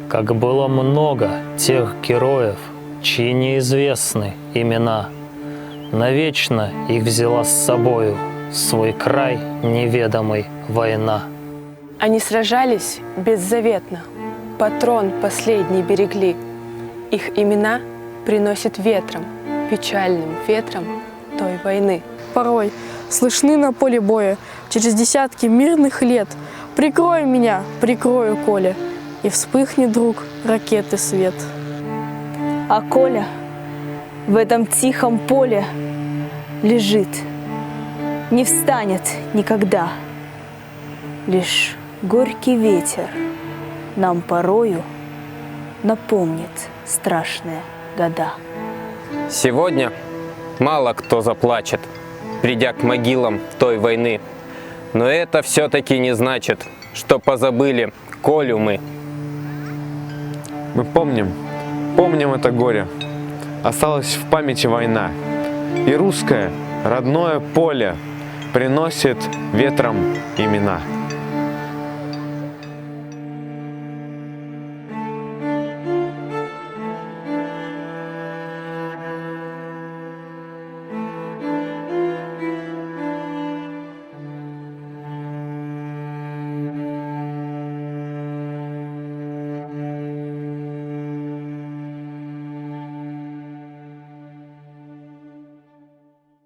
Как было много тех героев, чьи неизвестны имена, навечно их взяла с собою в свой край неведомый война. Они сражались беззаветно, патрон последний берегли. Их имена приносят ветром, печальным ветром той войны. Порой слышны на поле боя через десятки мирных лет. Прикрой меня, прикрою, Коля, и вспыхнет, друг, ракеты свет. А Коля в этом тихом поле лежит, не встанет никогда. Лишь горький ветер нам порою напомнит страшные года. Сегодня мало кто заплачет, придя к могилам той войны. Но это все-таки не значит, что позабыли Колю мы. Мы помним это горе. Осталась в памяти война. И русское родное поле приносит ветром имена.